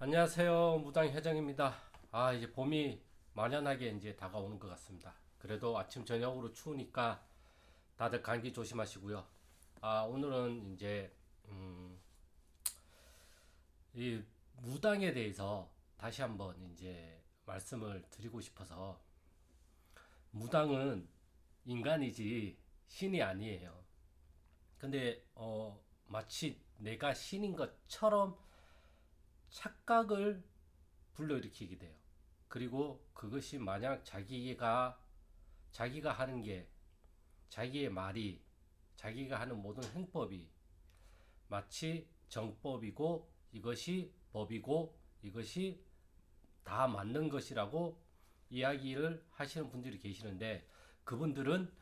안녕하세요. 무당 회장입니다. 이제 봄이 만연하게 이제 다가오는 것 같습니다. 그래도 아침 저녁으로 추우니까 다들 감기 조심하시고요. 오늘은 이제 이 무당에 대해서 다시 한번 이제 말씀을 드리고 싶어서, 무당은 인간이지 신이 아니에요. 근데 마치 내가 신인 것처럼 착각을 불러일으키게 돼요. 그리고 그것이 만약 자기가 하는 게, 자기의 말이, 자기가 하는 모든 행법이 마치 정법이고 이것이 법이고 이것이 다 맞는 것이라고 이야기를 하시는 분들이 계시는데, 그분들은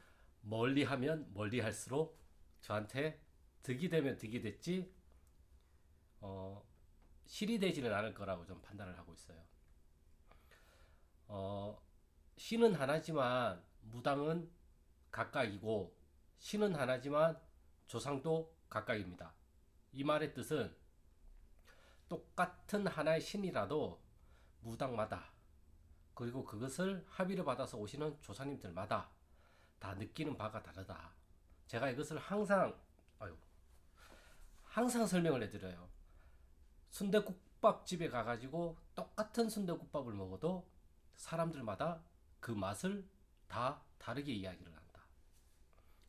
멀리 하면 멀리 할수록 저한테 득이 되면 득이 됐지 어, 실이 되지는 않을 거라고 좀 판단을 하고 있어요. 어, 신은 하나지만 무당은 각각이고, 신은 하나지만 조상도 각각입니다. 이 말의 뜻은 똑같은 하나의 신이라도 무당마다, 그리고 그것을 합의를 받아서 오시는 조사님들마다 다 느끼는 바가 다르다. 제가 이것을 항상 설명을 해드려요. 순대국밥집에 가가지고 똑같은 순대국밥을 먹어도 사람들마다 그 맛을 다 다르게 이야기를 한다.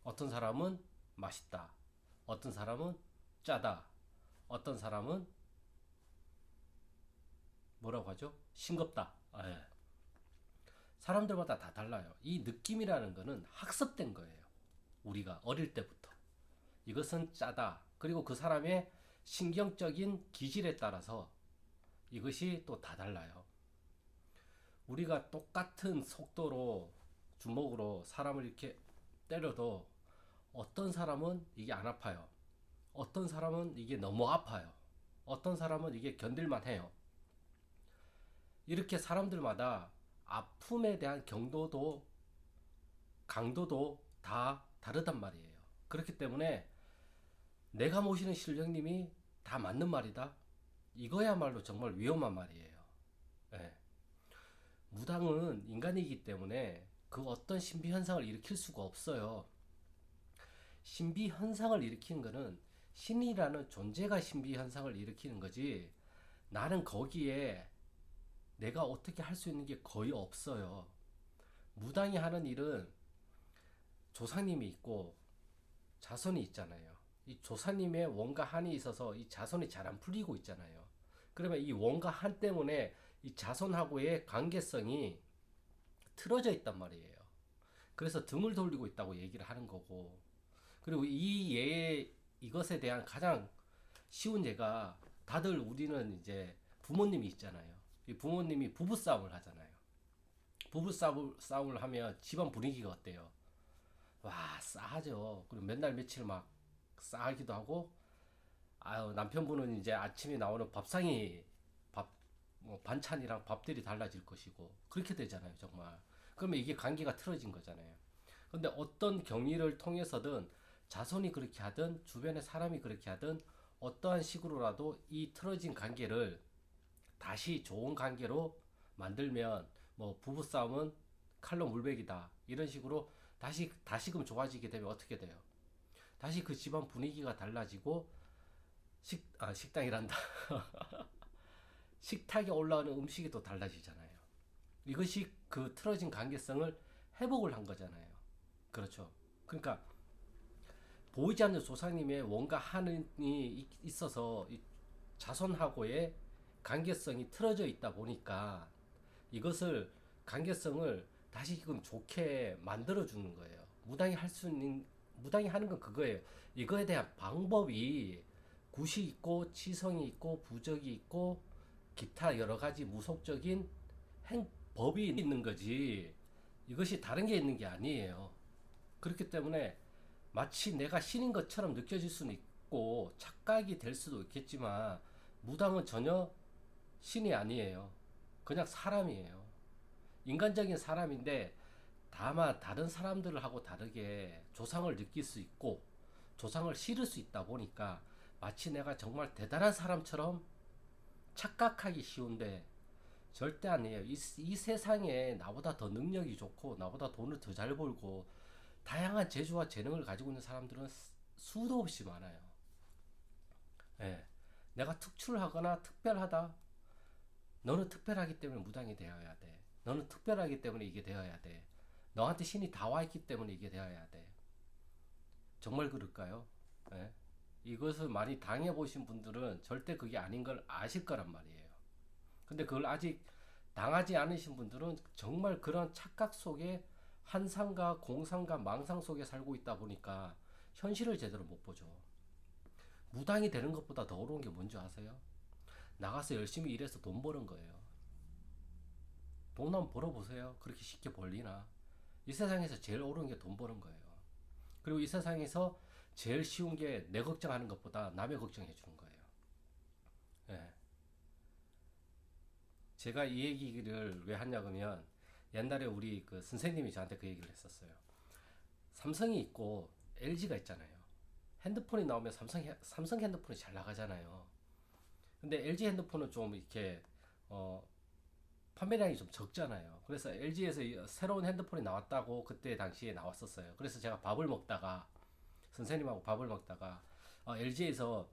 어떤 사람은 맛있다. 어떤 사람은 짜다. 어떤 사람은 뭐라고 하죠? 싱겁다. 예. 사람들마다 다 달라요. 이 느낌이라는 거는 학습된 거예요. 우리가 어릴 때부터. 이것은 짜다. 그리고 그 사람의 신경적인 기질에 따라서 이것이 또 다 달라요. 우리가 똑같은 속도로 주먹으로 사람을 이렇게 때려도 어떤 사람은 이게 안 아파요. 어떤 사람은 이게 너무 아파요. 어떤 사람은 이게 견딜만 해요. 이렇게 사람들마다 아픔에 대한 경도도, 강도도 다 다르단 말이에요. 그렇기 때문에 내가 모시는 신령님이 다 맞는 말이다, 이거야말로 정말 위험한 말이에요. 예. 무당은 인간이기 때문에 그 어떤 신비 현상을 일으킬 수가 없어요. 신비 현상을 일으키는 거는 신이라는 존재가 신비 현상을 일으키는 거지, 나는 거기에 내가 어떻게 할 수 있는 게 거의 없어요. 무당이 하는 일은 조상님이 있고 자손이 있잖아요. 이 조상님의 원과 한이 있어서 이 자손이 잘 안 풀리고 있잖아요. 그러면 이 원과 한 때문에 이 자손하고의 관계성이 틀어져 있단 말이에요. 그래서 등을 돌리고 있다고 얘기를 하는 거고, 그리고 이것에 대한 가장 쉬운 예가, 다들 우리는 이제 부모님이 있잖아요. 이 부모님이 부부싸움을 하잖아요. 부부싸움을 하면 집안 분위기가 어때요? 와, 싸하죠. 그리고 맨날 며칠 막 싸하기도 하고, 남편분은 이제 아침에 나오는 밥상이, 뭐 반찬이랑 밥들이 달라질 것이고, 그렇게 되잖아요, 정말. 그러면 이게 관계가 틀어진 거잖아요. 근데 어떤 경위를 통해서든, 자손이 그렇게 하든 주변의 사람이 그렇게 하든 어떠한 식으로라도 이 틀어진 관계를 다시 좋은 관계로 만들면, 뭐 부부싸움은 칼로 물베기다 이런 식으로 다시금 좋아지게 되면 어떻게 돼요? 다시 그 집안 분위기가 달라지고, 식당이란다. 식탁에 올라오는 음식이 또 달라지잖아요. 이것이 그 틀어진 관계성을 회복을 한 거잖아요. 그렇죠. 그러니까 보이지 않는 조상님의 뭔가 한이 있어서 이 자손하고의 관계성이 틀어져 있다 보니까, 이것을, 관계성을 다시금 좋게 만들어 주는 거예요. 무당이 하는 건 그거예요. 이거에 대한 방법이 굿이 있고 치성이 있고 부적이 있고 기타 여러 가지 무속적인 행법이 있는 거지, 이것이 다른 게 있는 게 아니에요. 그렇기 때문에 마치 내가 신인 것처럼 느껴질 수는 있고 착각이 될 수도 있겠지만, 무당은 전혀 신이 아니에요. 그냥 사람이에요. 인간적인 사람인데, 다만 다른 사람들하고 다르게 조상을 느낄 수 있고 조상을 실을 수 있다 보니까 마치 내가 정말 대단한 사람처럼 착각하기 쉬운데 절대 아니에요. 이 세상에 나보다 더 능력이 좋고 나보다 돈을 더 잘 벌고 다양한 재주와 재능을 가지고 있는 사람들은 수도 없이 많아요. 예. 내가 특출하거나 특별하다. 너는 특별하기 때문에 무당이 되어야 돼. 너는 특별하기 때문에 이게 되어야 돼. 너한테 신이 다 와 있기 때문에 이게 되어야 돼. 정말 그럴까요? 예? 이것을 많이 당해보신 분들은 절대 그게 아닌 걸 아실 거란 말이에요. 근데 그걸 아직 당하지 않으신 분들은 정말 그런 착각 속에 환상과 공상과 망상 속에 살고 있다 보니까 현실을 제대로 못 보죠. 무당이 되는 것보다 더 어려운 게 뭔지 아세요? 나가서 열심히 일해서 돈 버는 거예요. 돈 한번 벌어보세요. 그렇게 쉽게 벌리나? 이 세상에서 제일 어려운 게 돈 버는 거예요. 그리고 이 세상에서 제일 쉬운 게 내 걱정하는 것보다 남의 걱정해 주는 거예요. 예. 제가 이 얘기를 왜 하냐면 옛날에 우리 그 선생님이 저한테 그 얘기를 했었어요. 삼성이 있고 LG가 있잖아요. 핸드폰이 나오면 삼성 핸드폰이 잘 나가잖아요. 근데 LG 핸드폰은 좀 이렇게 어, 판매량이 좀 적잖아요. 그래서 LG에서 새로운 핸드폰이 나왔다고 그때 당시에 나왔었어요. 그래서 제가 밥을 먹다가 선생님하고 밥을 먹다가 LG에서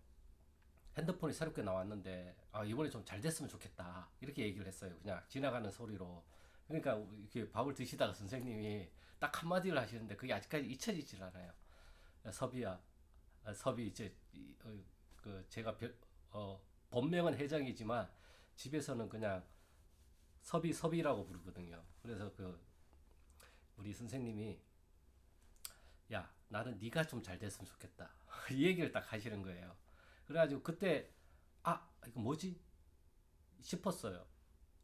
핸드폰이 새롭게 나왔는데 이번에 좀 잘 됐으면 좋겠다 이렇게 얘기를 했어요. 그냥 지나가는 소리로. 그러니까 이렇게 밥을 드시다가 선생님이 딱 한마디를 하시는데 그게 아직까지 잊혀지질 않아요. 섭이야, 섭이 이제 그 제가 본명은 회장이지만 집에서는 그냥 섭이라고 부르거든요. 그래서 그 우리 선생님이 야 나는 네가 좀 잘 됐으면 좋겠다 이 얘기를 딱 하시는 거예요. 그래가지고 그때 이거 뭐지 싶었어요.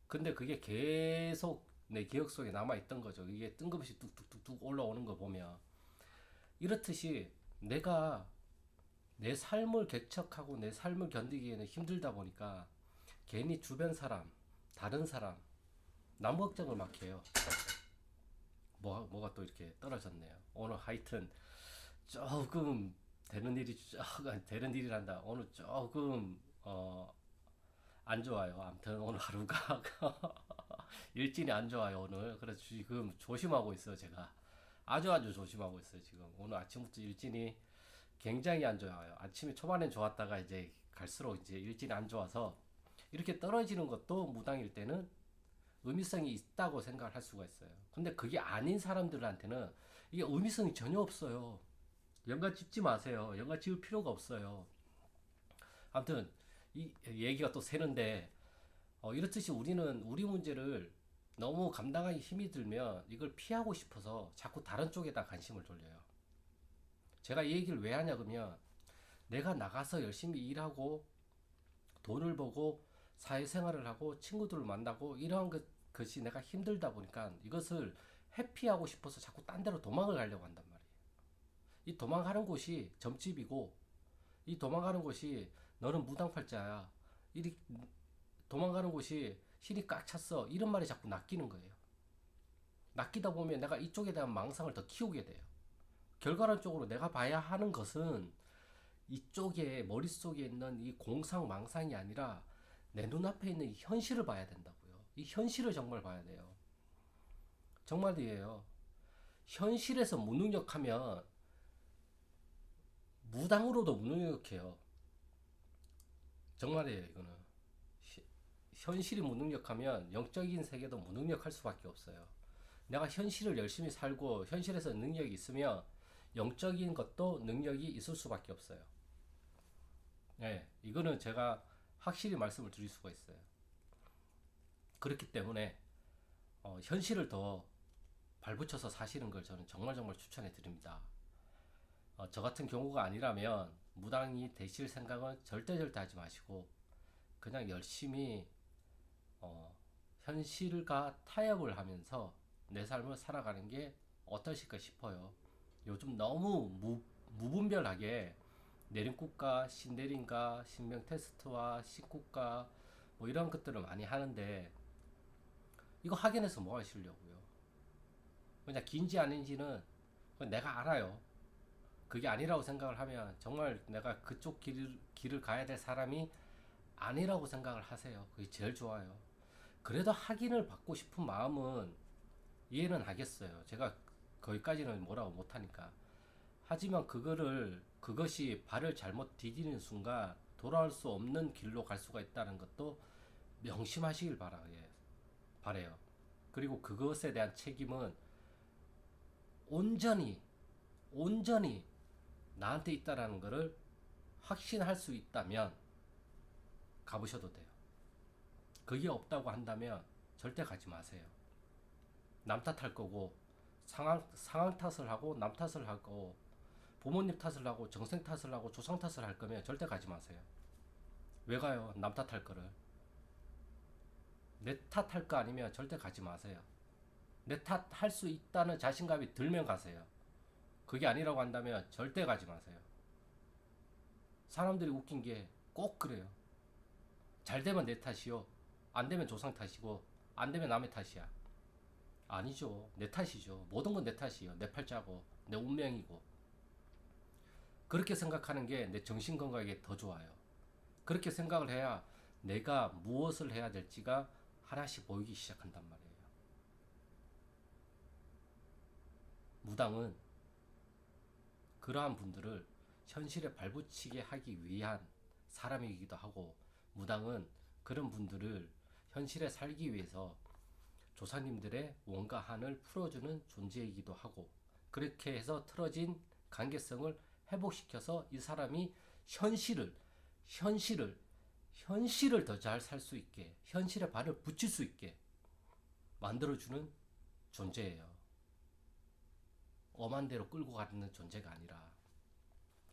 근데 그게 계속 내 기억 속에 남아 있던 거죠. 이게 뜬금없이 뚝뚝뚝뚝 올라오는 거 보면 이렇듯이 내가 내 삶을 개척하고 내 삶을 견디기에는 힘들다 보니까 괜히 주변 사람, 다른 사람 남 걱정을 막 해요. 뭐가 또 이렇게 떨어졌네요. 오늘 하여튼 조금 되는 일이란다. 오늘 조금 안 좋아요. 아무튼 오늘 하루가 일진이 안 좋아요 오늘. 그래서 지금 조심하고 있어요 제가. 아주 조심하고 있어요 지금. 오늘 아침부터 일진이 굉장히 안 좋아요. 아침에 초반엔 좋았다가 이제 갈수록 이제 일진이 안 좋아서 이렇게 떨어지는 것도 무당일 때는 의미성이 있다고 생각을 할 수가 있어요. 근데 그게 아닌 사람들한테는 이게 의미성이 전혀 없어요. 연관 짓지 마세요. 연관 지을 필요가 없어요. 아무튼 이 얘기가 또 새는데 이렇듯이 우리는 우리 문제를 너무 감당하기 힘이 들면 이걸 피하고 싶어서 자꾸 다른 쪽에다 관심을 돌려요. 제가 이 얘기를 왜 하냐 그러면 내가 나가서 열심히 일하고 돈을 벌고 사회생활을 하고 친구들을 만나고 이러한 것이 내가 힘들다 보니까 이것을 회피하고 싶어서 자꾸 딴 데로 도망을 가려고 한단 말이에요. 이 도망가는 곳이 점집이고 이 도망가는 곳이 너는 무당팔자야. 이 도망가는 곳이 실이 꽉 찼어. 이런 말이 자꾸 낚이는 거예요. 낚이다 보면 내가 이쪽에 대한 망상을 더 키우게 돼요. 결과론적으로 내가 봐야 하는 것은 이쪽에 머릿속에 있는 이 공상망상이 아니라 내 눈앞에 있는 이 현실을 봐야 된다고요. 이 현실을 정말 봐야 돼요. 정말이에요. 현실에서 무능력하면 무당으로도 무능력해요. 정말이에요, 이거는. 현실이 무능력하면 영적인 세계도 무능력할 수밖에 없어요. 내가 현실을 열심히 살고 현실에서 능력이 있으면 영적인 것도 능력이 있을 수밖에 없어요. 네, 이거는 제가 확실히 말씀을 드릴 수가 있어요. 그렇기 때문에 현실을 더 발붙여서 사시는 걸 저는 정말 추천해 드립니다. 저 같은 경우가 아니라면 무당이 되실 생각은 절대 하지 마시고 그냥 열심히 현실과 타협을 하면서 내 삶을 살아가는 게 어떠실까 싶어요. 요즘 너무 무분별하게 내림국가, 신내림과 신명 테스트와 신국가 뭐 이런 것들을 많이 하는데 이거 확인해서 뭐 하시려고요? 그냥 긴지 아닌지는 내가 알아요. 그게 아니라고 생각을 하면 정말 내가 그쪽 길을 가야 될 사람이 아니라고 생각을 하세요. 그게 제일 좋아요. 그래도 확인을 받고 싶은 마음은 이해는 하겠어요. 제가 거기까지는 뭐라고 못하니까. 하지만 그것이 발을 잘못 디디는 순간 돌아올 수 없는 길로 갈 수가 있다는 것도 명심하시길 바래요. 그리고 그것에 대한 책임은 온전히, 온전히 나한테 있다라는 것을 확신할 수 있다면 가보셔도 돼요. 그게 없다고 한다면 절대 가지 마세요. 남 탓할 거고, 상황 탓을 하고, 남 탓을 하고, 부모님 탓을 하고, 정생 탓을 하고, 조상 탓을 할 거면 절대 가지 마세요. 왜 가요? 남 탓할 거를. 내 탓할 거 아니면 절대 가지 마세요. 내 탓할 수 있다는 자신감이 들면 가세요. 그게 아니라고 한다면 절대 가지 마세요. 사람들이 웃긴 게 꼭 그래요. 잘 되면 내 탓이요. 안 되면 조상 탓이고, 안 되면 남의 탓이야. 아니죠. 내 탓이죠. 모든 건 내 탓이에요. 내 팔자고, 내 운명이고. 그렇게 생각하는 게 내 정신 건강에 더 좋아요. 그렇게 생각을 해야 내가 무엇을 해야 될지가 하나씩 보이기 시작한단 말이에요. 무당은 그러한 분들을 현실에 발붙이게 하기 위한 사람이기도 하고, 무당은 그런 분들을 현실에 살기 위해서 조사님들의 원과 한을 풀어주는 존재이기도 하고, 그렇게 해서 틀어진 관계성을 회복시켜서 이 사람이 현실을 현실을 현실을 더 잘 살 수 있게, 현실에 발을 붙일 수 있게 만들어주는 존재예요. 엄한 대로 끌고 가는 존재가 아니라,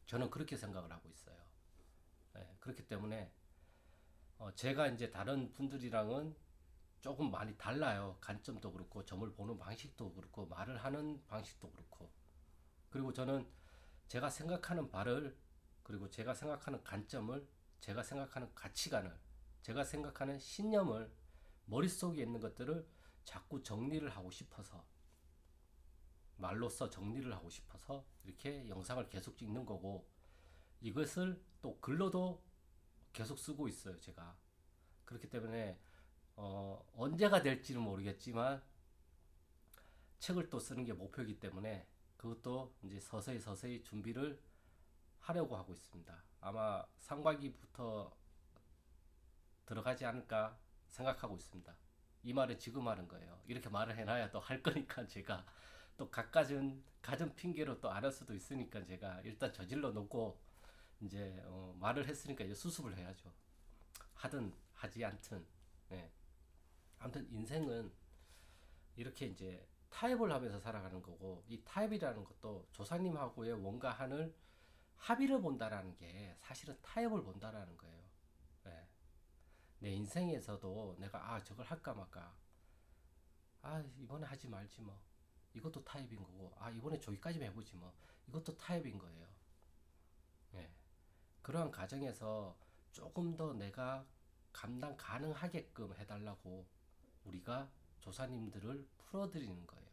저는 그렇게 생각을 하고 있어요. 네, 그렇기 때문에 제가 이제 다른 분들이랑은 조금 많이 달라요. 관점도 그렇고, 점을 보는 방식도 그렇고, 말을 하는 방식도 그렇고. 그리고 저는 제가 생각하는 바를, 그리고 제가 생각하는 관점을, 제가 생각하는 가치관을, 제가 생각하는 신념을, 머릿속에 있는 것들을 자꾸 정리를 하고 싶어서, 말로써 정리를 하고 싶어서 이렇게 영상을 계속 찍는 거고, 이것을 또 글로도 계속 쓰고 있어요, 제가. 그렇기 때문에 언제가 될지는 모르겠지만 책을 또 쓰는 게 목표이기 때문에 그것도 이제 서서히 서서히 준비를 하려고 하고 있습니다. 아마 상반기부터 들어가지 않을까 생각하고 있습니다. 이 말은 지금 하는 거예요. 이렇게 말을 해놔야 또 할 거니까, 제가 또 가진 핑계로 또 안 할 수도 있으니까 제가 일단 저질러 놓고 이제 말을 했으니까 이제 수습을 해야죠. 하든 하지 않든. 네. 아무튼 인생은 이렇게 이제 타협을 하면서 살아가는 거고, 이 타협이라는 것도 조상님하고의 원과 한을 합의를 본다라는 게 사실은 타협을 본다라는 거예요. 네. 내 인생에서도 내가 저걸 할까 말까, 이번에 하지 말지 뭐, 이것도 타협인 거고, 이번에 저기까지 해보지 뭐, 이것도 타협인 거예요. 네. 그러한 과정에서 조금 더 내가 감당 가능하게끔 해달라고 우리가 조사님들을 풀어드리는 거예요.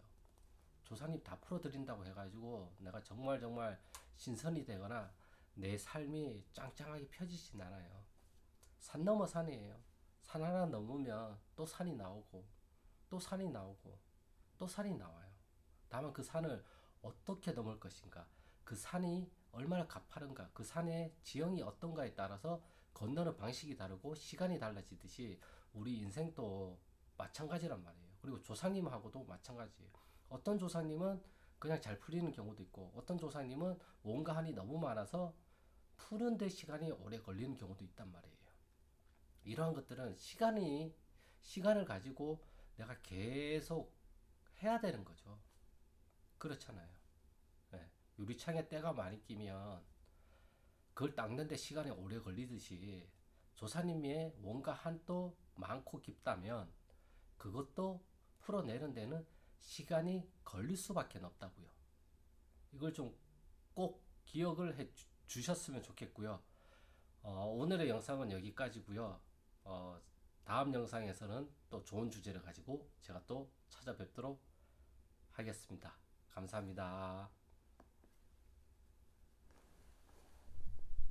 조사님 다 풀어드린다고 해가지고 내가 정말 정말 신선이 되거나 내 삶이 짱짱하게 펴지진 않아요. 산 넘어 산이에요. 산 하나 넘으면 또 산이 나오고, 또 산이 나오고, 또 산이 나와요. 다만 그 산을 어떻게 넘을 것인가, 그 산이 얼마나 가파른가, 그 산의 지형이 어떤가에 따라서 건너는 방식이 다르고 시간이 달라지듯이 우리 인생도 마찬가지란 말이에요. 그리고 조상님하고도 마찬가지예요. 어떤 조상님은 그냥 잘 풀리는 경우도 있고, 어떤 조상님은 온갖 한이 너무 많아서 푸는데 시간이 오래 걸리는 경우도 있단 말이에요. 이러한 것들은 시간을 가지고 내가 계속 해야 되는 거죠. 그렇잖아요. 네. 유리창에 때가 많이 끼면 그걸 닦는데 시간이 오래 걸리듯이, 조사님의 원과 한도 많고 깊다면 그것도 풀어내는 데는 시간이 걸릴 수밖에 없다고요. 이걸 좀 꼭 기억을 해 주셨으면 좋겠고요. 오늘의 영상은 여기까지고요. 다음 영상에서는 또 좋은 주제를 가지고 제가 또 찾아뵙도록 하겠습니다. 감사합니다.